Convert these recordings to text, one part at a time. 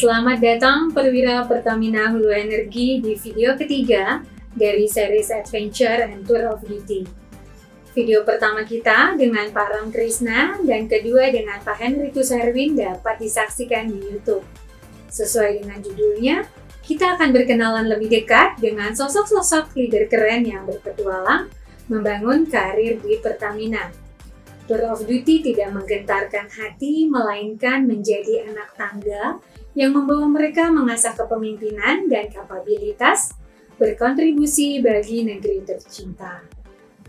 Selamat datang Perwira Pertamina Hulu Energi di video ketiga dari series Adventure and Tour of Duty. Video pertama kita dengan Pak Ram Krishna dan kedua dengan Pak Henrikus Herwin dapat disaksikan di YouTube. Sesuai dengan judulnya, kita akan berkenalan lebih dekat dengan sosok-sosok leader keren yang berpetualang membangun karir di Pertamina. Tour of Duty tidak menggentarkan hati, melainkan menjadi anak tangga yang membawa mereka mengasah kepemimpinan dan kapabilitas berkontribusi bagi negeri tercinta.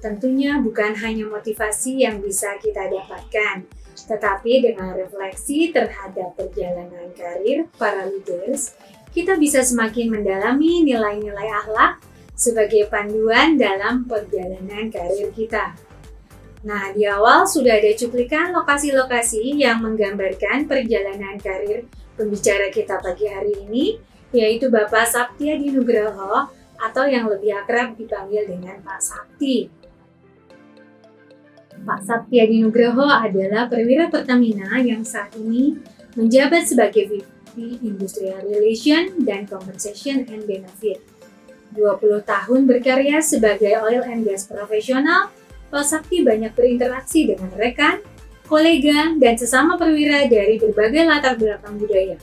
Tentunya bukan hanya motivasi yang bisa kita dapatkan, tetapi dengan refleksi terhadap perjalanan karir para leaders, kita bisa semakin mendalami nilai-nilai akhlak sebagai panduan dalam perjalanan karir kita. Nah, di awal sudah ada cuplikan lokasi-lokasi yang menggambarkan perjalanan karir pembicara kita pagi hari ini, yaitu Bapak Saptiadi Nugroho atau yang lebih akrab dipanggil dengan Pak Sapti. Pak Saptiadi Nugroho adalah perwira Pertamina yang saat ini menjabat sebagai VP Industrial Relation dan Compensation and Benefit. 20 tahun berkarya sebagai oil and gas profesional, Pak Sapti banyak berinteraksi dengan rekan, kolega, dan sesama perwira dari berbagai latar belakang budaya.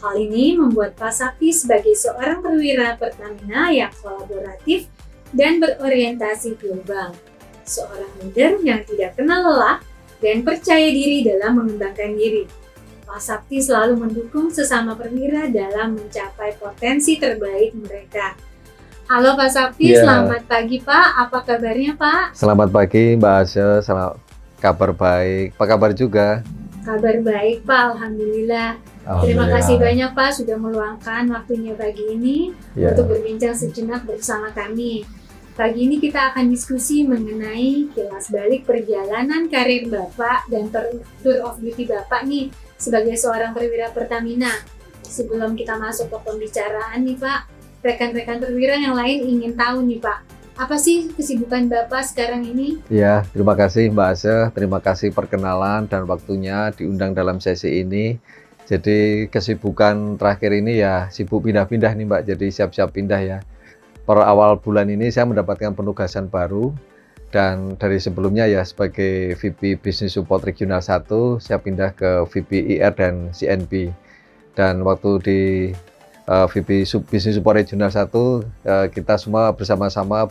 Hal ini membuat Pak Sapti sebagai seorang perwira Pertamina yang kolaboratif dan berorientasi global. Seorang leader yang tidak kenal lelah dan percaya diri dalam mengembangkan diri. Pak Sapti selalu mendukung sesama perwira dalam mencapai potensi terbaik mereka. Halo Pak Sapti, Selamat pagi Pak. Apa kabarnya Pak? Selamat pagi Mbak Asya, kabar baik. Apa kabar juga? Kabar baik Pak, Alhamdulillah. Terima kasih banyak Pak sudah meluangkan waktunya pagi ini untuk berbincang sejenak bersama kami. Pagi ini kita akan diskusi mengenai kilas balik perjalanan karir Bapak dan Tour of Duty Bapak nih sebagai seorang perwira Pertamina. Sebelum kita masuk ke pembicaraan nih Pak, rekan-rekan perwira yang lain ingin tahu nih Pak, apa sih kesibukan Bapak sekarang ini? Ya, terima kasih Mbak Asya, terima kasih perkenalan dan waktunya diundang dalam sesi ini. Jadi kesibukan terakhir ini ya sibuk pindah-pindah nih Mbak, jadi siap-siap pindah ya. Per awal bulan ini saya mendapatkan penugasan baru dan dari sebelumnya ya sebagai VP Business Support Regional 1, saya pindah ke VP IR dan CNB. Dan waktu di VP Business Support Regional 1, kita semua bersama-sama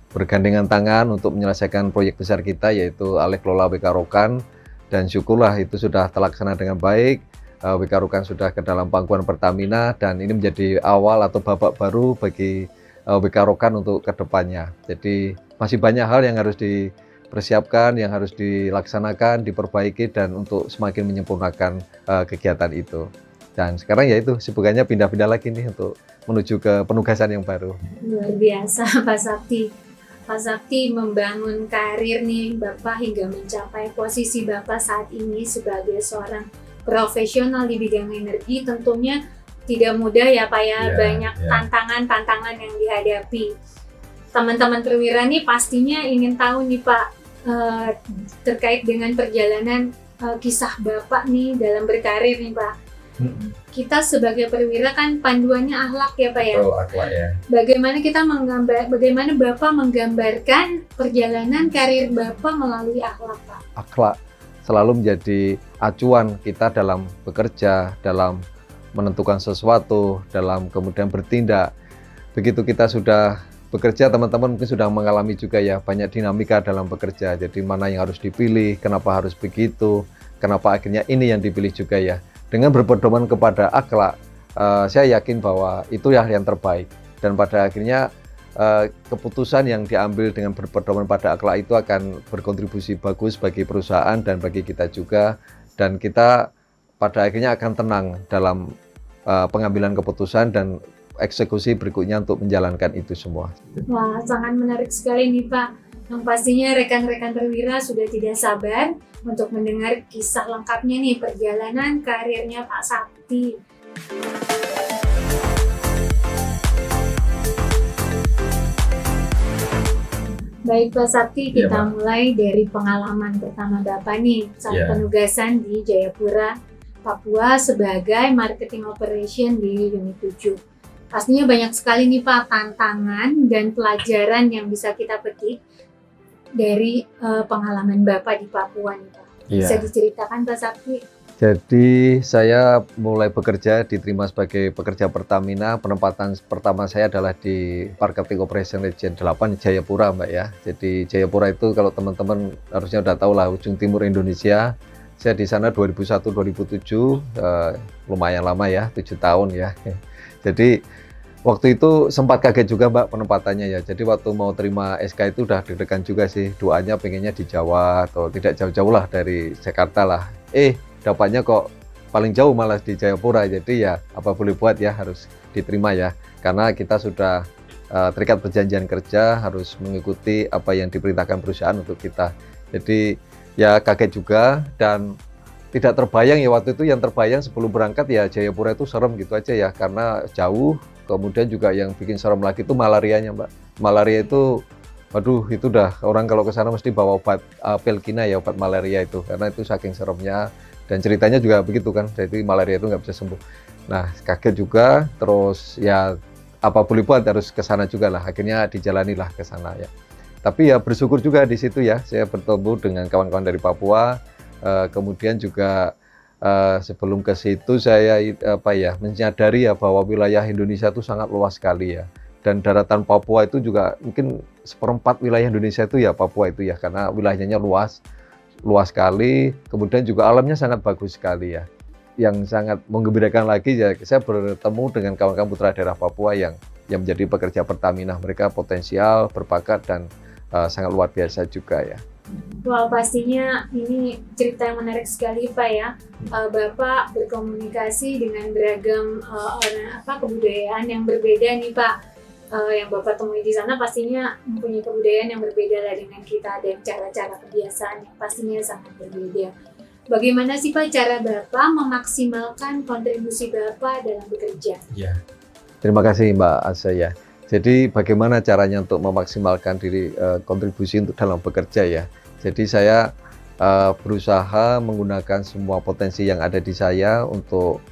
bergandengan tangan untuk menyelesaikan proyek besar kita, yaitu alih kelola WK Rokan, dan syukurlah itu sudah terlaksana dengan baik. WK Rokan sudah ke dalam pangkuan Pertamina dan ini menjadi awal atau babak baru bagi WK Rokan untuk kedepannya. Jadi masih banyak hal yang harus dipersiapkan, yang harus dilaksanakan, diperbaiki dan untuk semakin menyempurnakan kegiatan itu. Dan sekarang ya itu sibukannya pindah-pindah lagi nih untuk menuju ke penugasan yang baru. Luar biasa Pak Sapti. Pak Sapti membangun karir nih Bapak hingga mencapai posisi Bapak saat ini sebagai seorang profesional di bidang energi. Tentunya tidak mudah ya Pak ya, banyak tantangan-tantangan yang dihadapi. Teman-teman perwira nih pastinya ingin tahu nih Pak terkait dengan perjalanan kisah Bapak nih dalam berkarir nih Pak. Kita sebagai perwira kan panduannya akhlak ya Pak ya. Akhlak ya. Bagaimana Bapak menggambarkan perjalanan karir Bapak melalui akhlak Pak? Akhlak selalu menjadi acuan kita dalam bekerja, dalam menentukan sesuatu, dalam kemudian bertindak. Begitu kita sudah bekerja, teman-teman mungkin sudah mengalami juga ya banyak dinamika dalam bekerja. Jadi mana yang harus dipilih, kenapa harus begitu, kenapa akhirnya ini yang dipilih juga ya. Dengan berpedoman kepada akhlak, saya yakin bahwa itu yang terbaik. Dan pada akhirnya keputusan yang diambil dengan berpedoman pada akhlak itu akan berkontribusi bagus bagi perusahaan dan bagi kita juga. Dan kita pada akhirnya akan tenang dalam pengambilan keputusan dan eksekusi berikutnya untuk menjalankan itu semua. Wah, sangat menarik sekali nih Pak. Yang pastinya rekan-rekan perwira sudah tidak sabar untuk mendengar kisah lengkapnya nih perjalanan karirnya Pak Sapti. Baik Pak Sapti, kita mulai dari pengalaman pertama Bapak nih saat penugasan di Jayapura Papua sebagai Marketing Operation di Unit 7. Pastinya banyak sekali nih Pak tantangan dan pelajaran yang bisa kita petik dari pengalaman Bapak di Papua nih Pak. Bisa diceritakan Pak Sakti? Jadi saya mulai bekerja, diterima sebagai pekerja Pertamina. Penempatan pertama saya adalah di Marketing Operation Region 8 Jayapura Mbak ya. Jadi Jayapura itu kalau teman-teman harusnya udah tahu lah, ujung timur Indonesia. Saya di sana 2001-2007, lumayan lama ya, 7 tahun ya. Jadi waktu itu sempat kaget juga Mbak penempatannya ya. Jadi waktu mau terima SK itu udah deg-degan juga sih. Doanya pengennya di Jawa atau tidak jauh-jauh lah dari Jakarta lah. Dapatnya kok paling jauh malah di Jayapura. Jadi ya apa boleh buat ya, harus diterima ya. Karena kita sudah terikat perjanjian kerja, harus mengikuti apa yang diperintahkan perusahaan untuk kita. Jadi ya kaget juga dan tidak terbayang ya waktu itu. Yang terbayang sebelum berangkat ya Jayapura itu serem gitu aja ya, karena jauh. Kemudian juga yang bikin serem lagi itu malarianya Mbak. Malaria itu, waduh itu udah orang kalau ke sana mesti bawa obat Pelkina ya, obat malaria itu, karena itu saking seremnya. Dan ceritanya juga begitu kan, jadi malaria itu nggak bisa sembuh. Nah kaget juga, terus ya apa boleh buat, harus ke sana juga lah. Akhirnya dijalanilah ke sana ya. Tapi ya bersyukur juga di situ ya, saya bertemu dengan kawan-kawan dari Papua. Kemudian juga sebelum ke situ saya menyadari ya bahwa wilayah Indonesia itu sangat luas sekali ya. Dan daratan Papua itu juga mungkin 1/4 wilayah Indonesia itu ya Papua itu ya, karena wilayahnya luas sekali, kemudian juga alamnya sangat bagus sekali ya. Yang sangat menggembirakan lagi ya, saya bertemu dengan kawan-kawan putra daerah Papua yang menjadi pekerja Pertamina. Mereka potensial, berbakat, dan sangat luar biasa juga ya. Wow, pastinya ini cerita yang menarik sekali Pak ya. Bapak berkomunikasi dengan beragam kebudayaan yang berbeda nih Pak. Yang Bapak temui di sana pastinya mempunyai kebudayaan yang berbeda lah dengan kita, dan cara-cara kebiasaan yang pastinya sangat berbeda. Bagaimana sih Pak cara Bapak memaksimalkan kontribusi Bapak dalam bekerja? Ya, terima kasih Mbak Asa ya. Jadi bagaimana caranya untuk memaksimalkan diri kontribusi untuk dalam bekerja ya. Jadi saya berusaha menggunakan semua potensi yang ada di saya untuk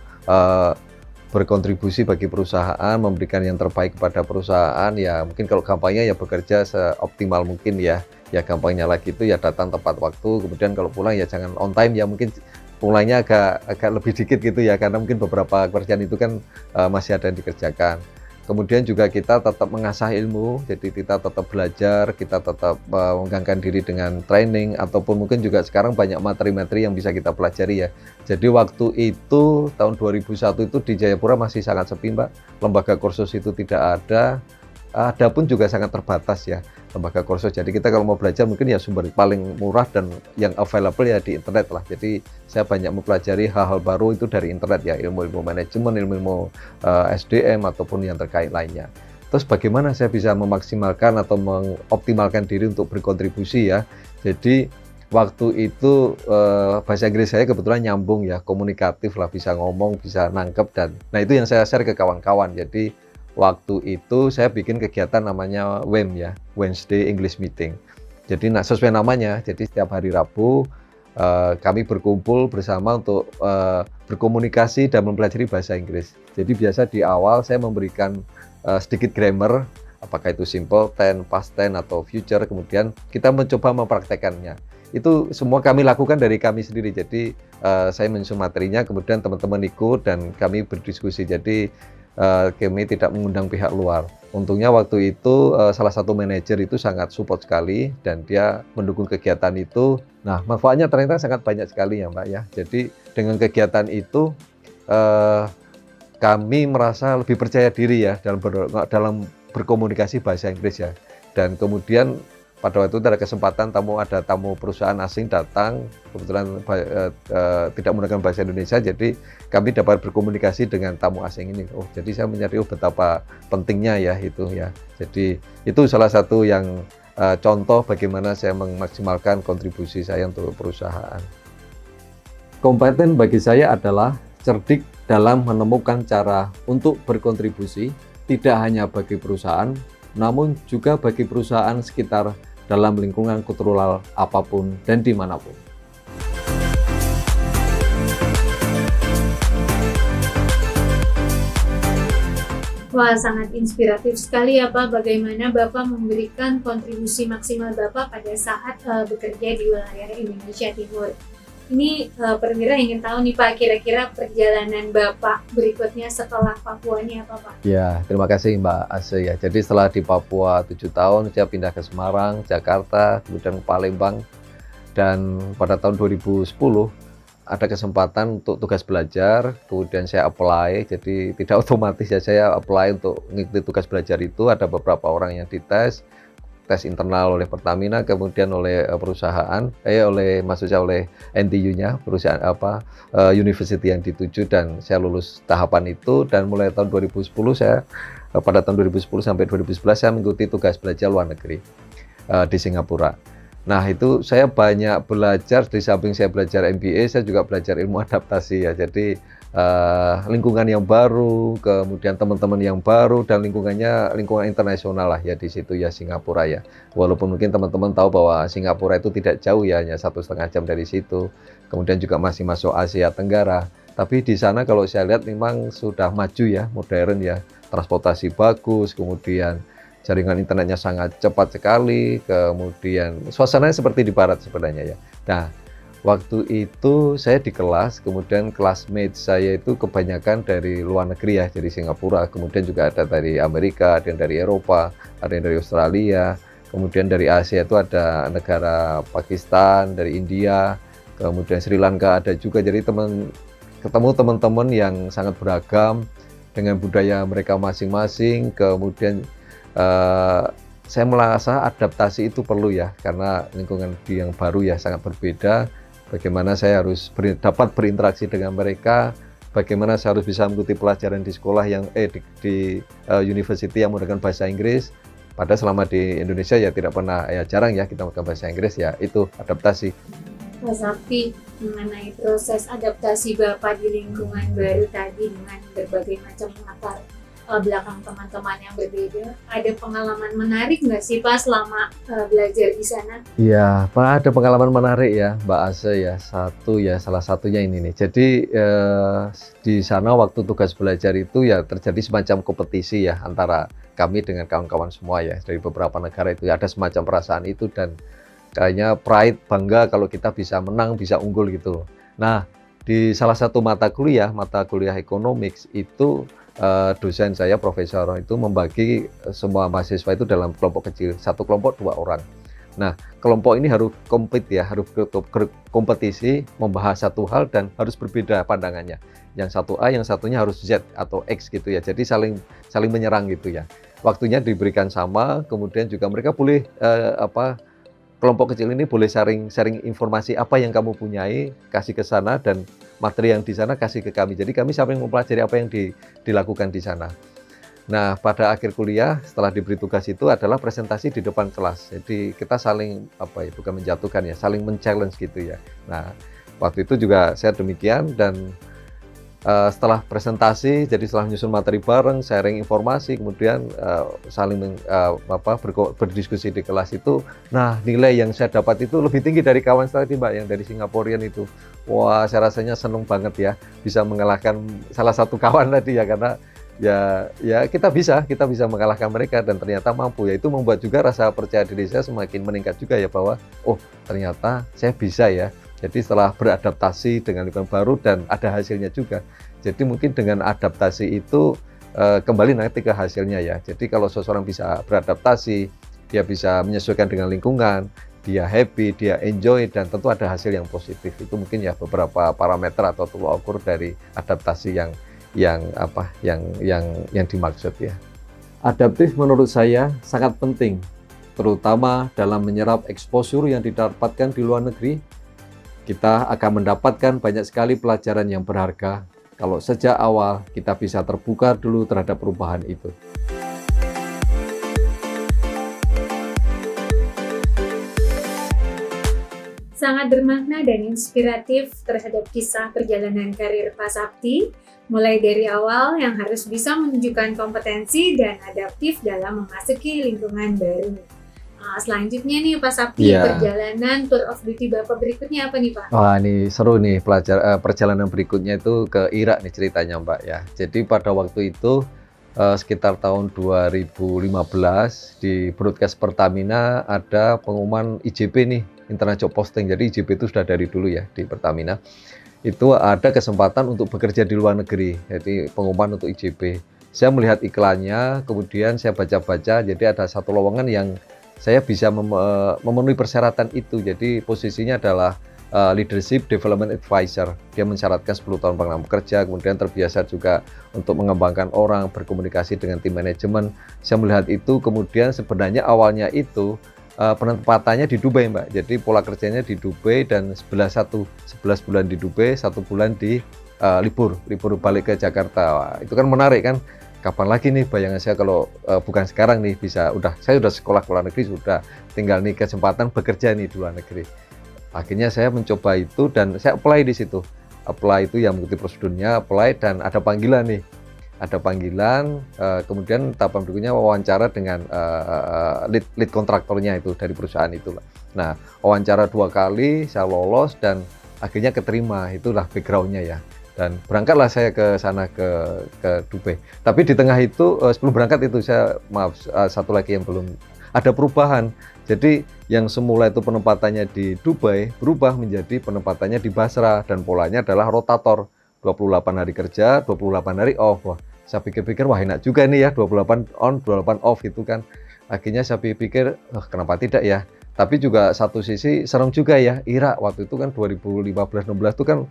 berkontribusi bagi perusahaan, memberikan yang terbaik kepada perusahaan ya. Mungkin kalau gampangnya ya bekerja seoptimal mungkin ya. Ya gampangnya lagi itu ya datang tepat waktu, kemudian kalau pulang ya jangan on time ya, mungkin pulangnya agak lebih dikit gitu ya, karena mungkin beberapa pekerjaan itu kan masih ada yang dikerjakan. Kemudian juga kita tetap mengasah ilmu, jadi kita tetap belajar, kita tetap menggangkan diri dengan training, ataupun mungkin juga sekarang banyak materi-materi yang bisa kita pelajari ya. Jadi waktu itu tahun 2001 itu di Jayapura masih sangat sepi Mbak, lembaga kursus itu tidak ada pun juga sangat terbatas ya lembaga kursus. Jadi kita kalau mau belajar mungkin ya sumber paling murah dan yang available ya di internet lah. Jadi saya banyak mempelajari hal-hal baru itu dari internet ya, ilmu-ilmu manajemen, ilmu-ilmu SDM ataupun yang terkait lainnya. Terus bagaimana saya bisa memaksimalkan atau mengoptimalkan diri untuk berkontribusi ya. Jadi waktu itu bahasa Inggris saya kebetulan nyambung ya, komunikatif lah, bisa ngomong, bisa nangkep, dan nah itu yang saya share ke kawan-kawan. Jadi waktu itu saya bikin kegiatan namanya WEM ya, Wednesday English Meeting. Jadi sesuai namanya, jadi setiap hari Rabu kami berkumpul bersama untuk berkomunikasi dan mempelajari bahasa Inggris. Jadi biasa di awal saya memberikan sedikit grammar, apakah itu simple tense, past tense, atau future, kemudian kita mencoba mempraktekannya. Itu semua kami lakukan dari kami sendiri. Jadi saya menyusun materinya, kemudian teman-teman ikut dan kami berdiskusi. Jadi kami tidak mengundang pihak luar. Untungnya waktu itu salah satu manajer itu sangat support sekali dan dia mendukung kegiatan itu. Nah, manfaatnya ternyata sangat banyak sekali ya Mbak ya. Jadi dengan kegiatan itu kami merasa lebih percaya diri ya dalam berkomunikasi bahasa Inggris ya. Dan kemudian pada waktu itu ada kesempatan ada tamu perusahaan asing datang, kebetulan tidak menggunakan bahasa Indonesia, jadi kami dapat berkomunikasi dengan tamu asing ini. Oh, jadi saya menyadari betapa pentingnya ya itu ya. Jadi itu salah satu yang contoh bagaimana saya memaksimalkan kontribusi saya untuk perusahaan. Kompeten bagi saya adalah cerdik dalam menemukan cara untuk berkontribusi, tidak hanya bagi perusahaan, namun juga bagi perusahaan sekitar dalam lingkungan kultural apapun dan dimanapun. Wah, sangat inspiratif sekali ya Pak, bagaimana Bapak memberikan kontribusi maksimal Bapak pada saat bekerja di wilayah Indonesia Timur. Ini perwira ingin tahu nih Pak, kira-kira perjalanan Bapak berikutnya setelah Papua ini apa Pak? Ya, terima kasih Mbak Ase ya. Jadi setelah di Papua 7 tahun, saya pindah ke Semarang, Jakarta, kemudian ke Palembang. Dan pada tahun 2010, ada kesempatan untuk tugas belajar, kemudian saya apply, jadi tidak otomatis ya saya apply untuk mengikuti tugas belajar itu. Ada beberapa orang yang dites, tes internal oleh Pertamina, kemudian oleh perusahaan, maksudnya oleh NTU-nya, perusahaan university yang dituju, dan saya lulus tahapan itu. Dan mulai tahun 2010 pada tahun 2010 sampai 2011 saya mengikuti tugas belajar luar negeri di Singapura. Nah, itu saya banyak belajar, di samping saya belajar MBA, saya juga belajar ilmu adaptasi ya. Jadi lingkungan yang baru, kemudian teman-teman yang baru, dan lingkungan internasional lah ya di situ ya, Singapura ya. Walaupun mungkin teman-teman tahu bahwa Singapura itu tidak jauh ya, hanya 1,5 jam dari situ. Kemudian juga masih masuk Asia Tenggara. Tapi di sana kalau saya lihat memang sudah maju ya, modern ya, transportasi bagus, kemudian jaringan internetnya sangat cepat sekali, kemudian suasananya seperti di barat sebenarnya ya. Nah, waktu itu saya di kelas, kemudian classmate saya itu kebanyakan dari luar negeri ya, dari Singapura, kemudian juga ada dari Amerika, ada yang dari Eropa, ada yang dari Australia, kemudian dari Asia itu ada negara Pakistan, dari India, kemudian Sri Lanka ada juga. Jadi ketemu teman-teman yang sangat beragam dengan budaya mereka masing-masing, kemudian saya merasa adaptasi itu perlu ya, karena lingkungan yang baru ya sangat berbeda. Bagaimana saya harus dapat berinteraksi dengan mereka, bagaimana saya harus bisa mengikuti pelajaran di sekolah yang di university yang menggunakan bahasa Inggris. Padahal selama di Indonesia ya tidak pernah, ya jarang ya kita menggunakan bahasa Inggris ya, itu adaptasi. Mas Sakti, mengenai proses adaptasi Bapak di lingkungan baru tadi dengan berbagai macam latar belakang teman-teman yang berbeda, ada pengalaman menarik nggak sih Pak selama belajar di sana? Iya Pak, ada pengalaman menarik ya Mbak Ase ya. Salah satunya ini nih. Jadi di sana waktu tugas belajar itu ya terjadi semacam kompetisi ya antara kami dengan kawan-kawan semua ya dari beberapa negara. Itu ada semacam perasaan itu, dan kayaknya pride, bangga kalau kita bisa menang, bisa unggul gitu. Nah, di salah satu mata kuliah economics itu dosen saya, profesor itu membagi semua mahasiswa itu dalam kelompok kecil, satu kelompok 2 orang. Nah, kelompok ini harus compete ya, harus berkompetisi membahas satu hal dan harus berbeda pandangannya. Yang satu A, yang satunya harus Z atau X gitu ya. Jadi saling menyerang gitu ya. Waktunya diberikan sama, kemudian juga mereka boleh kelompok kecil ini boleh sharing informasi apa yang kamu punyai, kasih ke sana, dan materi yang di sana kasih ke kami. Jadi kami saling mempelajari apa yang dilakukan di sana. Nah, pada akhir kuliah setelah diberi tugas itu adalah presentasi di depan kelas. Jadi kita saling bukan menjatuhkan ya, saling men-challenge gitu ya. Nah, waktu itu juga saya demikian, dan setelah presentasi, jadi setelah menyusun materi bareng, sharing informasi, kemudian saling berdiskusi di kelas itu. Nah, nilai yang saya dapat itu lebih tinggi dari kawan saya Mbak yang dari Singaporean itu. Wah, saya rasanya seneng banget ya bisa mengalahkan salah satu kawan tadi ya, karena ya kita bisa mengalahkan mereka, dan ternyata mampu. Ya, itu membuat juga rasa percaya diri saya semakin meningkat juga ya, bahwa oh ternyata saya bisa ya. Jadi setelah beradaptasi dengan lingkungan baru dan ada hasilnya juga. Jadi mungkin dengan adaptasi itu kembali nanti ke hasilnya ya. Jadi kalau seseorang bisa beradaptasi, dia bisa menyesuaikan dengan lingkungan, dia happy, dia enjoy, dan tentu ada hasil yang positif. Itu mungkin ya beberapa parameter atau tolak ukur dari adaptasi yang dimaksud ya. Adaptif menurut saya sangat penting, terutama dalam menyerap exposure yang didapatkan di luar negeri. Kita akan mendapatkan banyak sekali pelajaran yang berharga kalau sejak awal kita bisa terbuka dulu terhadap perubahan itu. Sangat bermakna dan inspiratif terhadap kisah perjalanan karir Pak Sakti, mulai dari awal yang harus bisa menunjukkan kompetensi dan adaptif dalam memasuki lingkungan baru. Selanjutnya nih Pak Sakti, perjalanan tour of duty Bapak berikutnya apa nih Pak? Wah, ini seru nih perjalanan berikutnya itu ke Irak nih ceritanya Mbak ya. Jadi pada waktu itu sekitar tahun 2015 di broadcast Pertamina ada pengumuman IJP nih, Internet Job Posting. Jadi IJP itu sudah dari dulu ya di Pertamina. Itu ada kesempatan untuk bekerja di luar negeri. Jadi pengumuman untuk IJP. Saya melihat iklannya, kemudian saya baca-baca. Jadi ada satu lowongan yang saya bisa memenuhi persyaratan itu. Jadi posisinya adalah Leadership Development Advisor. Dia mensyaratkan 10 tahun pengalaman bekerja, kemudian terbiasa juga untuk mengembangkan orang, berkomunikasi dengan tim manajemen. Saya melihat itu, kemudian sebenarnya awalnya itu penempatannya di Dubai, Mbak. Jadi pola kerjanya di Dubai dan 11 bulan di Dubai, 1 bulan di libur balik ke Jakarta. Wah, itu kan menarik kan? Kapan lagi nih bayangan saya kalau bukan sekarang nih saya udah sekolah ke luar negeri, sudah tinggal nih kesempatan bekerja nih di luar negeri. Akhirnya saya mencoba itu dan saya apply di situ. Apply itu yang mengikuti prosedurnya, apply dan ada panggilan nih. Ada panggilan, kemudian tahapan berikutnya wawancara dengan lead kontraktornya itu dari perusahaan itu. Nah, wawancara 2 kali, saya lolos dan akhirnya keterima. Itulah backgroundnya ya. Dan berangkatlah saya ke sana ke Dubai. Tapi di tengah itu sebelum berangkat itu satu lagi yang belum ada perubahan. Jadi yang semula itu penempatannya di Dubai berubah menjadi penempatannya di Basra dan polanya adalah rotator. 28 hari kerja, 28 hari off. Wah, saya pikir-pikir wah enak juga nih ya, 28 on, 28 off itu kan. Akhirnya saya pikir, kenapa tidak ya? Tapi juga satu sisi serem juga ya, Irak waktu itu kan 2015-16 itu kan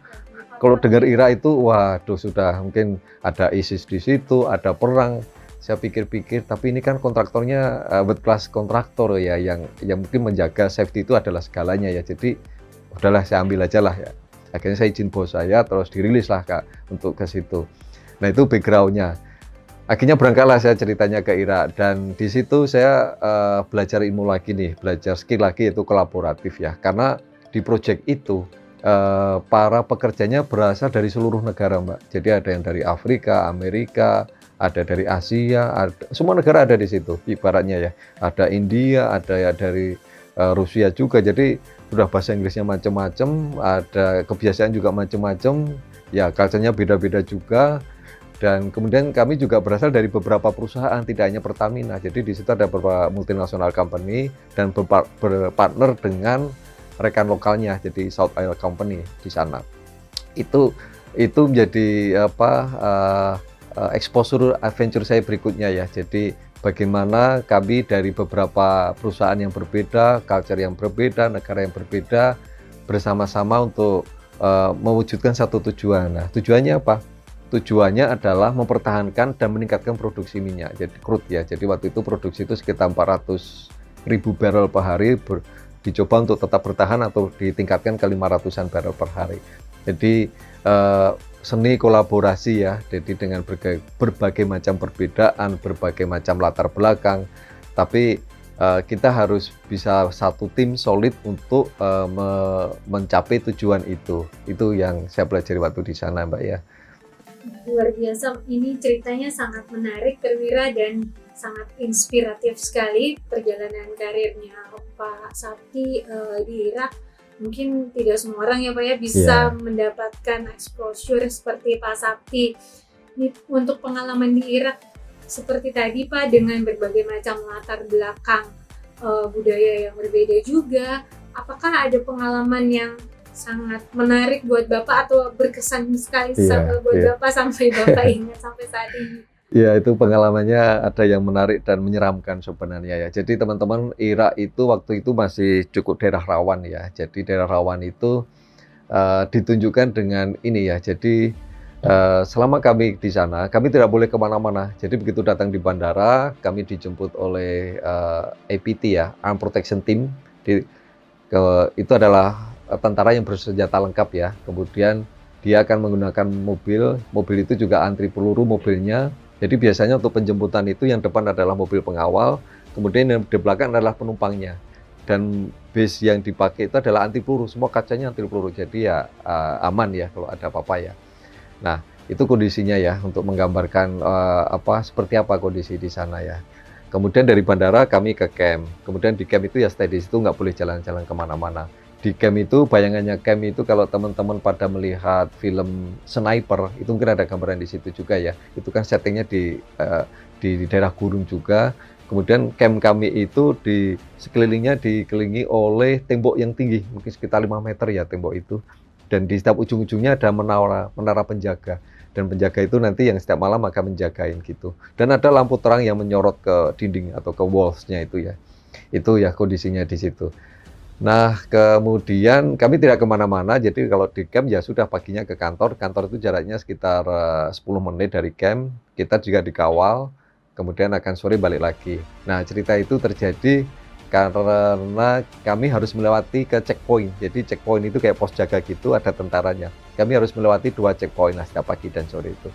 kalau dengar Irak itu waduh sudah mungkin ada ISIS di situ, ada perang. Saya pikir-pikir, tapi ini kan kontraktornya world class kontraktor ya, yang mungkin menjaga safety itu adalah segalanya ya. Jadi udahlah saya ambil aja lah ya. Akhirnya saya izin bos saya, terus dirilis lah Kak untuk ke situ. Nah itu backgroundnya. Akhirnya berangkatlah saya ceritanya ke Irak dan di situ saya belajar ilmu lagi nih, belajar skill lagi yaitu kolaboratif ya. Karena di project itu para pekerjanya berasal dari seluruh negara Mbak. Jadi ada yang dari Afrika, Amerika, ada dari Asia, semua negara ada di situ ibaratnya ya. Ada India, ada ya dari Rusia juga. Jadi udah bahasa Inggrisnya macam-macam, ada kebiasaan juga macam-macam. Ya culture-nya beda-beda juga. Dan kemudian kami juga berasal dari beberapa perusahaan, tidak hanya Pertamina. Jadi di situ ada beberapa multinational company dan berpartner dengan rekan lokalnya, jadi South Oil Company di sana. Itu menjadi exposure adventure saya berikutnya ya. Jadi bagaimana kami dari beberapa perusahaan yang berbeda, culture yang berbeda, negara yang berbeda bersama-sama untuk mewujudkan satu tujuan. Nah, tujuannya apa? Tujuannya adalah mempertahankan dan meningkatkan produksi minyak. Jadi crude ya. Jadi waktu itu produksi itu sekitar 400.000 barrel per hari, dicoba untuk tetap bertahan atau ditingkatkan ke 500-an barrel per hari. Jadi seni kolaborasi ya, jadi dengan berbagai macam perbedaan, berbagai macam latar belakang, tapi kita harus bisa satu tim solid untuk mencapai tujuan itu. Itu yang saya pelajari waktu di sana, Mbak ya. Luar biasa, ini ceritanya sangat menarik, Perwira, dan sangat inspiratif sekali perjalanan karirnya Pak Sapti di Irak. Mungkin tidak semua orang ya Pak ya bisa mendapatkan exposure seperti Pak Sapti. Ini untuk pengalaman di Irak seperti tadi Pak, dengan berbagai macam latar belakang budaya yang berbeda juga. Apakah ada pengalaman yang sangat menarik buat Bapak atau berkesan sekali buat Bapak sampai Bapak ingat sampai saat ini? Ya, itu pengalamannya ada yang menarik dan menyeramkan sebenarnya ya. Jadi teman-teman, Irak itu waktu itu masih cukup daerah rawan ya. Jadi daerah rawan itu ditunjukkan dengan ini ya. Jadi selama kami di sana, kami tidak boleh kemana-mana. Jadi begitu datang di bandara, kami dijemput oleh APT ya, Armed Protection Team. Itu adalah tentara yang bersenjata lengkap ya. Kemudian dia akan menggunakan mobil itu juga antri peluru mobilnya. Jadi biasanya untuk penjemputan itu yang depan adalah mobil pengawal, kemudian yang di belakang adalah penumpangnya. Dan base yang dipakai itu adalah anti peluru, semua kacanya anti peluru. Jadi ya aman ya kalau ada apa-apa ya. Nah, itu kondisinya ya untuk menggambarkan seperti apa kondisi di sana ya. Kemudian dari bandara kami ke camp. Kemudian di camp itu ya stay di situ, nggak boleh jalan-jalan kemana-mana. di camp itu, bayangannya camp itu kalau teman-teman pada melihat film Sniper, itu mungkin ada gambaran di situ juga ya. Itu kan settingnya di daerah gurun juga. Kemudian camp kami itu di sekelilingnya dikelilingi oleh tembok yang tinggi, mungkin sekitar 5 meter ya tembok itu. Dan di setiap ujung-ujungnya ada menara penjaga. Dan penjaga itu nanti yang setiap malam akan menjagain gitu. Dan ada lampu terang yang menyorot ke dinding atau ke walls-nya itu ya. Itu ya kondisinya di situ. Nah, kemudian kami tidak kemana-mana, jadi kalau di camp ya sudah paginya ke kantor. Kantor itu jaraknya sekitar 10 menit dari camp. Kita juga dikawal, kemudian akan sore balik lagi. Nah, cerita itu terjadi karena kami harus melewati ke checkpoint. Jadi checkpoint itu kayak pos jaga gitu, ada tentaranya. Kami harus melewati 2 checkpoint lah setiap pagi dan sore itu.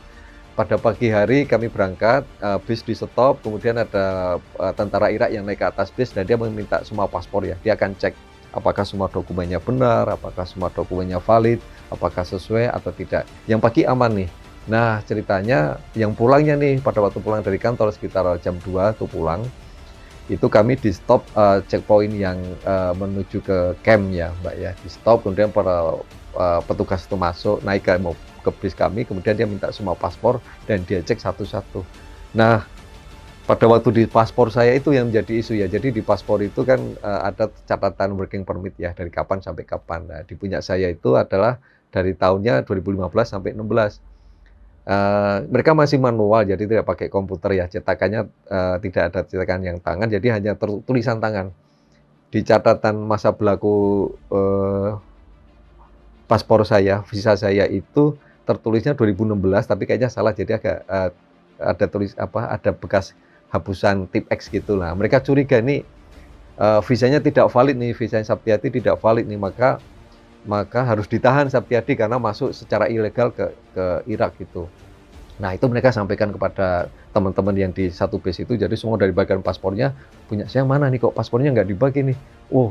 Pada pagi hari kami berangkat, bis di stop, kemudian ada tentara Irak yang naik ke atas bis dan dia meminta semua paspor ya. Dia akan cek apakah semua dokumennya benar, apakah semua dokumennya valid, apakah sesuai atau tidak. Yang pagi aman nih. Nah, ceritanya yang pulangnya nih, pada waktu pulang dari kantor sekitar jam 2 tuh pulang, itu kami di stop checkpoint yang menuju ke camp ya Mbak ya. Di stop, kemudian para petugas itu masuk, naik ke bis kami, kemudian dia minta semua paspor dan dia cek satu-satu. Nah, pada waktu di paspor saya itu yang menjadi isu ya. Jadi di paspor itu kan ada catatan working permit ya, dari kapan sampai kapan. Nah, di punya saya itu adalah dari tahunnya 2015 sampai 16. Mereka masih manual, jadi tidak pakai komputer ya. Cetakannya tidak ada cetakan yang tangan, jadi hanya tulisan tangan. Di catatan masa berlaku paspor saya, visa saya itu tertulisnya 2016, tapi kayaknya salah, jadi agak ada ada bekas hapusan tip X gitu lah. Mereka curiga nih visanya tidak valid nih, visanya Saptiadi tidak valid nih, maka harus ditahan Saptiadi karena masuk secara ilegal ke Irak gitu. Nah, itu mereka sampaikan kepada teman-teman yang di satu base itu, jadi semua dari bagian paspornya punya saya mana nih, kok paspornya nggak dibagi nih.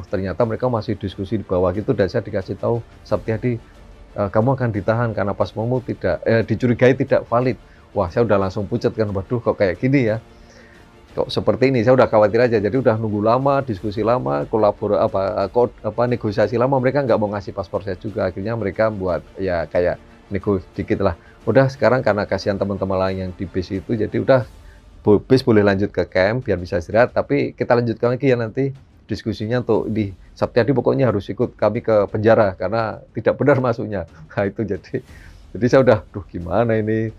Ternyata mereka masih diskusi di bawah gitu, dan saya dikasih tahu, Saptiadi, kamu akan ditahan karena paspormu dicurigai tidak valid. Wah, saya udah langsung pucat kan, waduh kok kayak gini ya. Kok seperti ini, saya udah khawatir aja, jadi udah nunggu lama, diskusi lama, negosiasi lama, mereka nggak mau ngasih paspor saya juga. Akhirnya mereka buat ya kayak nego dikit lah. Udah sekarang karena kasihan teman-teman lain yang di base itu, jadi udah bis boleh lanjut ke camp biar bisa istirahat, tapi kita lanjutkan lagi ya nanti diskusinya untuk di Saptiadi pokoknya harus ikut kami ke penjara karena tidak benar masuknya. Nah itu jadi saya udah, gimana ini,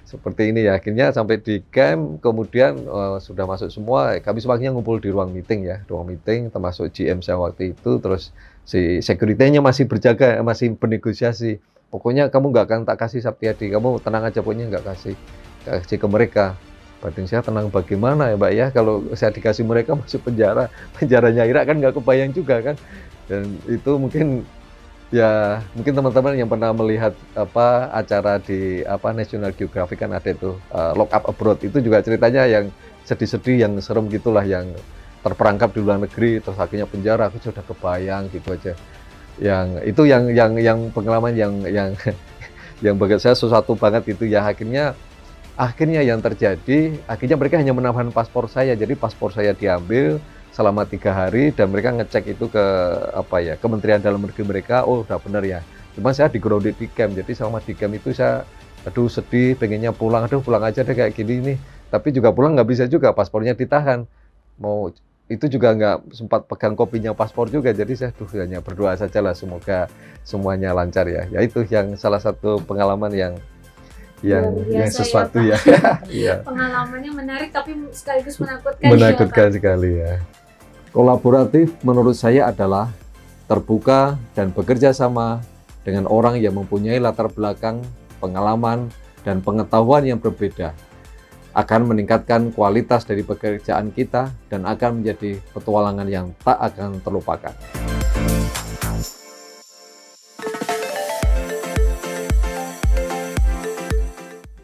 seperti ini ya. Akhirnya sampai di camp, kemudian sudah masuk semua, kami semuanya ngumpul di ruang meeting ya, termasuk GM saya waktu itu, terus si security-nya masih berjaga, masih bernegosiasi. Pokoknya kamu nggak akan tak kasih Saptiadi, kamu tenang aja, pokoknya nggak kasih ke mereka. Batin saya tenang bagaimana ya Mbak ya, kalau saya dikasih mereka masuk penjaranya Irak kan nggak kebayang juga kan. Dan itu mungkin teman-teman yang pernah melihat acara di National Geographic kan ada itu Lock Up Abroad, itu juga ceritanya yang sedih-sedih, yang serem gitulah, yang terperangkap di luar negeri terus akhirnya penjara. Aku sudah kebayang gitu aja. Yang pengalaman yang bagi saya sesuatu banget itu ya. Akhirnya yang terjadi, akhirnya mereka hanya menahan paspor saya, jadi paspor saya diambil selama 3 hari dan mereka ngecek itu ke Kementerian Dalam Negeri mereka, udah benar ya. Cuma saya di-grounded di camp, jadi selama di camp itu saya sedih, pengennya pulang, pulang aja deh kayak gini nih. Tapi juga pulang nggak bisa juga, paspornya ditahan. Itu juga nggak sempat pegang kopinya paspor juga, jadi saya hanya berdoa saja lah semoga semuanya lancar ya. Ya itu yang salah satu pengalaman yang sesuatu ya. Pengalamannya menarik tapi sekaligus menakutkan. Menakutkan sekali ya. Kolaboratif menurut saya adalah terbuka dan bekerja sama dengan orang yang mempunyai latar belakang, pengalaman, dan pengetahuan yang berbeda. Akan meningkatkan kualitas dari pekerjaan kita dan akan menjadi petualangan yang tak akan terlupakan.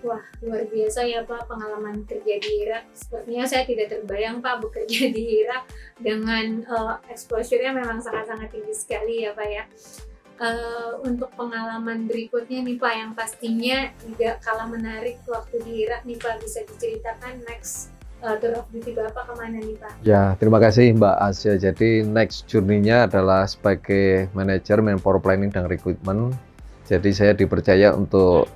Wah, luar biasa ya Pak pengalaman kerja di Irak. Sepertinya saya tidak terbayang Pak bekerja di Irak dengan exposure-nya memang sangat-sangat tinggi sekali ya Pak ya. Untuk pengalaman berikutnya nih Pak, yang pastinya tidak kalah menarik waktu di Irak nih Pak, bisa diceritakan next tour of duty Bapak kemana nih Pak? Ya, terima kasih Mbak Asya. Jadi next journey-nya adalah sebagai manajer Manpower Planning dan Recruitment. Jadi saya dipercaya untuk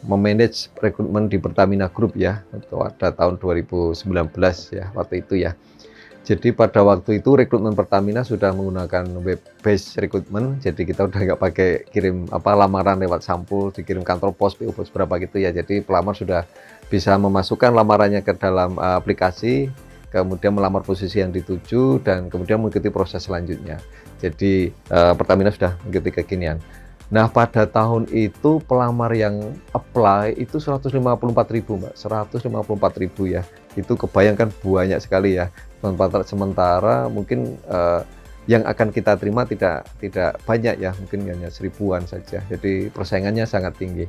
memanage rekrutmen di Pertamina Group ya, pada tahun 2019 ya, waktu itu ya. Jadi pada waktu itu rekrutmen Pertamina sudah menggunakan web based recruitment. Jadi kita udah nggak pakai kirim lamaran lewat sampul, dikirim kantor pos, PO Pos berapa gitu ya. Jadi pelamar sudah bisa memasukkan lamarannya ke dalam aplikasi, kemudian melamar posisi yang dituju dan kemudian mengikuti proses selanjutnya. Jadi Pertamina sudah mengikuti kekinian. Nah, pada tahun itu pelamar yang apply itu 154.000, Mbak. 154.000 ya. Itu kebayangkan banyak sekali ya. Sementara mungkin yang akan kita terima tidak banyak ya, mungkin hanya 1000-an saja. Jadi persaingannya sangat tinggi.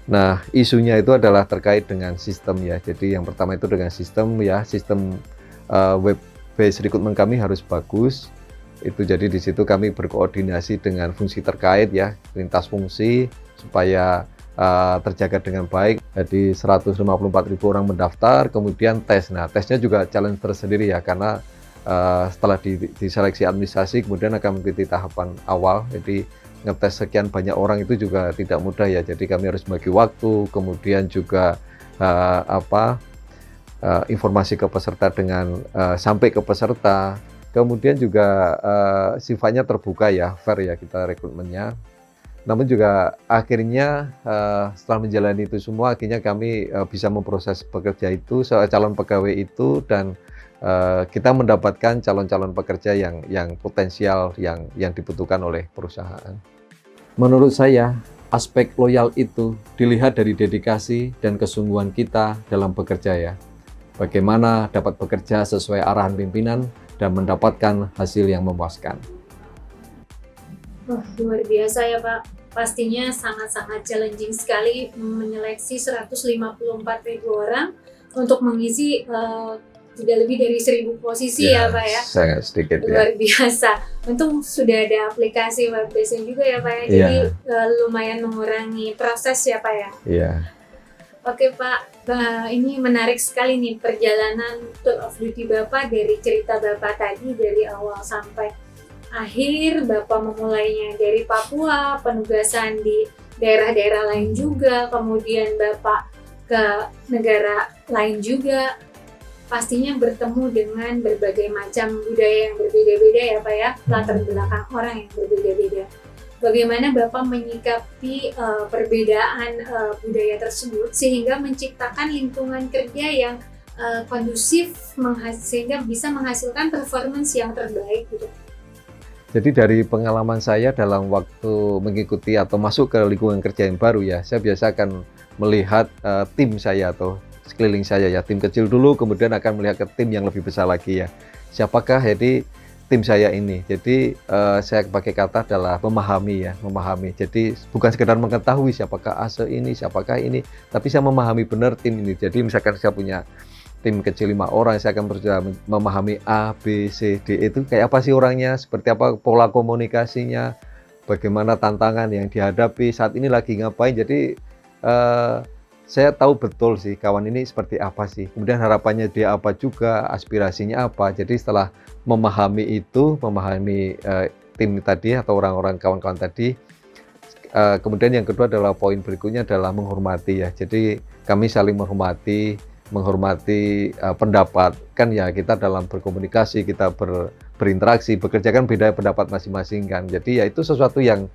Nah, isunya itu adalah terkait dengan sistem ya. Jadi yang pertama itu dengan sistem ya, sistem web based recruitment kami harus bagus. Itu jadi di situ kami berkoordinasi dengan fungsi terkait ya, lintas fungsi supaya terjaga dengan baik. Jadi 154.000 orang mendaftar, kemudian tes. Nah, tesnya juga challenge tersendiri ya, karena setelah diseleksi administrasi kemudian akan mengikuti tahapan awal. Jadi ngetes sekian banyak orang itu juga tidak mudah ya. Jadi kami harus bagi waktu, kemudian juga informasi ke peserta dengan sampai ke peserta. Kemudian juga sifatnya terbuka ya, fair ya kita rekrutmennya. Namun juga akhirnya setelah menjalani itu semua, akhirnya kami bisa memproses pekerja itu, calon pegawai itu, dan kita mendapatkan calon-calon pekerja yang potensial, yang dibutuhkan oleh perusahaan. Menurut saya, aspek loyal itu dilihat dari dedikasi dan kesungguhan kita dalam bekerja ya. Bagaimana dapat bekerja sesuai arahan pimpinan dan mendapatkan hasil yang memuaskan. Luar biasa ya Pak. Pastinya sangat-sangat challenging sekali menyeleksi 154.000 orang untuk mengisi tidak lebih dari 1000 posisi ya Pak ya. Sangat sedikit ya. Luar biasa. Untung sudah ada aplikasi web based juga ya Pak ya. Jadi lumayan mengurangi proses ya Pak ya. Iya. Oke Pak, ini menarik sekali nih perjalanan tour of duty Bapak, dari cerita Bapak tadi dari awal sampai akhir. Bapak memulainya dari Papua, penugasan di daerah-daerah lain juga, kemudian Bapak ke negara lain juga. Pastinya bertemu dengan berbagai macam budaya yang berbeda-beda ya Pak ya, latar belakang orang yang berbeda-beda. Bagaimana Bapak menyikapi perbedaan budaya tersebut sehingga menciptakan lingkungan kerja yang kondusif sehingga bisa menghasilkan performance yang terbaik gitu. Jadi dari pengalaman saya dalam waktu mengikuti atau masuk ke lingkungan kerja yang baru ya, saya biasa akan melihat tim saya atau sekeliling saya ya, tim kecil dulu, kemudian akan melihat ke tim yang lebih besar lagi ya. Siapakah jadi tim saya ini? Jadi saya pakai kata adalah memahami ya, memahami. Jadi bukan sekedar mengetahui siapakah ASE ini, siapakah ini, tapi saya memahami benar tim ini. Jadi misalkan saya punya tim kecil 5 orang, saya akan berusaha memahami A, B, C, D itu kayak apa sih orangnya, seperti apa pola komunikasinya, bagaimana tantangan yang dihadapi saat ini lagi ngapain. Jadi saya tahu betul sih kawan ini seperti apa sih, kemudian harapannya dia apa juga, aspirasinya apa. Jadi setelah memahami itu, memahami tim tadi atau orang-orang kawan-kawan tadi, kemudian yang kedua adalah poin berikutnya adalah menghormati ya. Jadi kami saling menghormati pendapat, kan ya kita dalam berkomunikasi, kita berinteraksi, bekerja kan beda pendapat masing-masing kan. Jadi ya itu sesuatu yang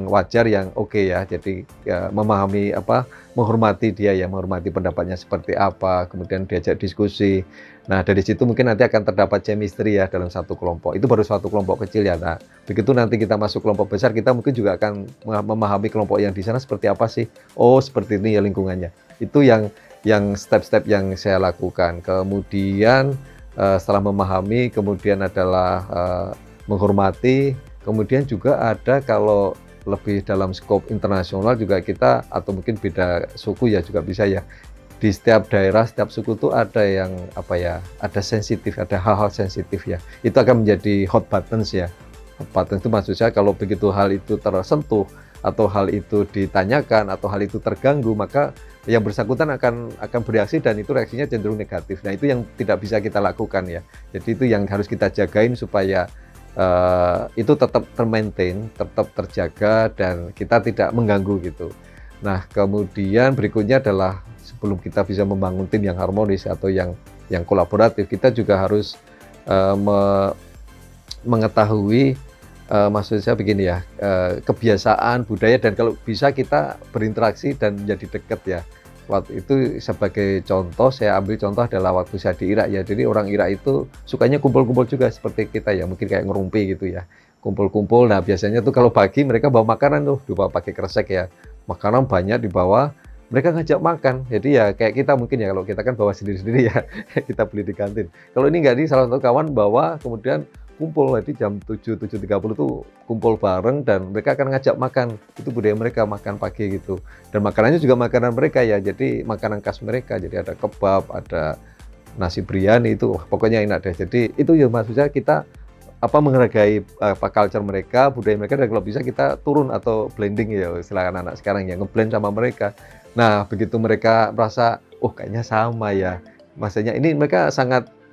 wajar, yang oke ya. Jadi ya, menghormati dia ya, menghormati pendapatnya seperti apa, kemudian diajak diskusi. Nah dari situ mungkin nanti akan terdapat chemistry ya dalam satu kelompok. Itu baru suatu kelompok kecil ya. Nah begitu nanti kita masuk kelompok besar, kita mungkin juga akan memahami kelompok yang di sana seperti apa sih. Oh seperti ini ya lingkungannya. Itu yang step-step yang saya lakukan. Kemudian setelah memahami, kemudian adalah menghormati. Kemudian juga ada kalau lebih dalam skop internasional juga kita, atau mungkin beda suku ya juga bisa ya. Di setiap daerah, setiap suku itu ada yang ada sensitif, ada hal-hal sensitif ya. Itu akan menjadi hot buttons ya. Hot buttons itu maksud saya kalau begitu hal itu tersentuh atau hal itu ditanyakan atau hal itu terganggu, maka yang bersangkutan akan bereaksi dan itu reaksinya cenderung negatif. Nah, itu yang tidak bisa kita lakukan ya. Jadi itu yang harus kita jagain supaya itu tetap termaintain, tetap terjaga dan kita tidak mengganggu gitu. Nah, kemudian berikutnya adalah sebelum kita bisa membangun tim yang harmonis atau yang kolaboratif, kita juga harus mengetahui maksud saya begini ya, kebiasaan, budaya, dan kalau bisa kita berinteraksi dan menjadi dekat ya. Waktu itu sebagai contoh, saya ambil contoh adalah waktu saya di Irak ya. Jadi orang Irak itu sukanya kumpul-kumpul juga seperti kita ya, mungkin kayak ngerumpi gitu ya. Kumpul-kumpul, nah biasanya tuh kalau pagi mereka bawa makanan tuh, dibawa pakai kresek ya. Makanan banyak dibawa, mereka ngajak makan. Jadi ya kayak kita mungkin ya, kalau kita kan bawa sendiri-sendiri ya, kita beli di kantin. Kalau ini nggak, di salah satu kawan bawa, kemudian kumpul, jadi jam 7.30 tuh kumpul bareng dan mereka akan ngajak makan. Itu budaya mereka, makan pagi gitu. Dan makanannya juga makanan mereka ya, jadi makanan khas mereka. Jadi ada kebab, ada nasi biryani itu, pokoknya enak deh. Jadi itu ya maksudnya kita menghargai culture mereka, budaya mereka, dan kalau bisa kita turun atau blending ya, istilah anak-anak sekarang ya, ngeblend sama mereka. Nah, begitu mereka merasa, oh kayaknya sama ya. Maksudnya ini mereka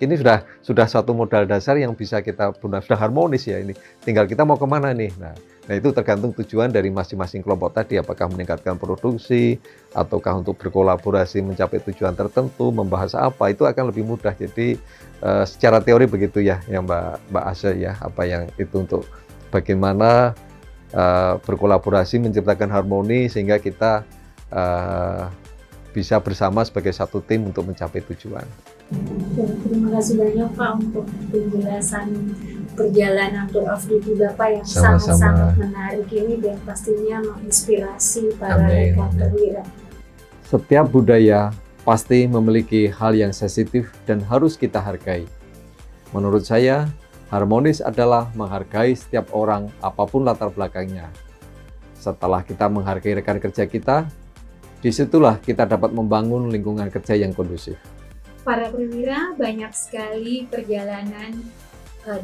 ini sudah suatu modal dasar yang bisa kita sudah harmonis ya ini. Tinggal kita mau kemana nih. Nah itu tergantung tujuan dari masing-masing kelompok tadi, apakah meningkatkan produksi ataukah untuk berkolaborasi mencapai tujuan tertentu, membahas apa, itu akan lebih mudah. Jadi secara teori begitu ya, Mbak Asya ya, apa yang itu untuk bagaimana berkolaborasi menciptakan harmoni sehingga kita bisa bersama sebagai satu tim untuk mencapai tujuan. Terima kasih banyak Pak untuk penjelasan perjalanan Tour of Duty Bapak yang sangat-sangat menarik ini dan pastinya menginspirasi para rekan perwira. Setiap budaya pasti memiliki hal yang sensitif dan harus kita hargai. Menurut saya, harmonis adalah menghargai setiap orang apapun latar belakangnya. Setelah kita menghargai rekan kerja kita, disitulah kita dapat membangun lingkungan kerja yang kondusif. Para perwira, banyak sekali perjalanan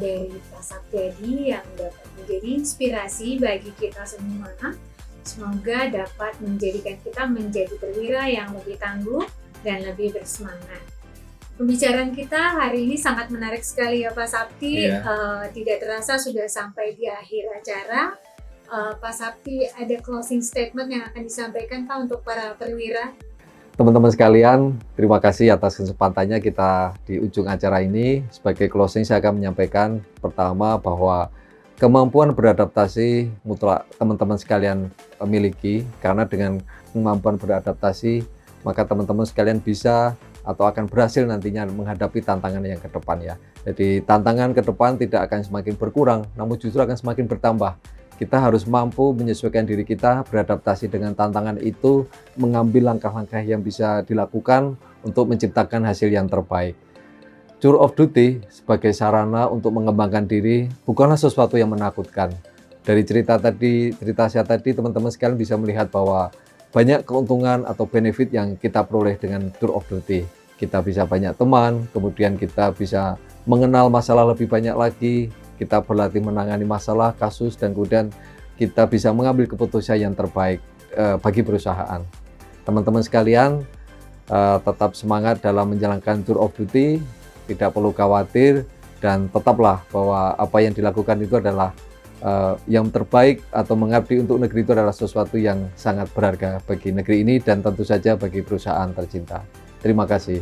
dari Pak Saptiadi yang dapat menjadi inspirasi bagi kita semua. Semoga dapat menjadikan kita menjadi perwira yang lebih tangguh dan lebih bersemangat. Pembicaraan kita hari ini sangat menarik sekali ya Pak Sapti. Tidak terasa sudah sampai di akhir acara. Pak Sapti, ada closing statement yang akan disampaikan Pak untuk para perwira? Teman-teman sekalian, terima kasih atas kesempatannya kita di ujung acara ini. Sebagai closing, saya akan menyampaikan pertama bahwa kemampuan beradaptasi mutlak teman-teman sekalian miliki, karena dengan kemampuan beradaptasi, maka teman-teman sekalian bisa atau akan berhasil nantinya menghadapi tantangan yang ke depan ya. Jadi tantangan ke depan tidak akan semakin berkurang, namun justru akan semakin bertambah. Kita harus mampu menyesuaikan diri kita, beradaptasi dengan tantangan itu, mengambil langkah-langkah yang bisa dilakukan untuk menciptakan hasil yang terbaik. Tour of Duty sebagai sarana untuk mengembangkan diri bukanlah sesuatu yang menakutkan. Dari cerita saya tadi, teman-teman sekalian bisa melihat bahwa banyak keuntungan atau benefit yang kita peroleh dengan Tour of Duty. Kita bisa banyak teman, kemudian kita bisa mengenal masalah lebih banyak lagi, kita berlatih menangani masalah, kasus, dan kemudian kita bisa mengambil keputusan yang terbaik bagi perusahaan. Teman-teman sekalian, tetap semangat dalam menjalankan Tour of Duty, tidak perlu khawatir, dan tetaplah bahwa apa yang dilakukan itu adalah yang terbaik atau mengabdi untuk negeri itu adalah sesuatu yang sangat berharga bagi negeri ini dan tentu saja bagi perusahaan tercinta. Terima kasih.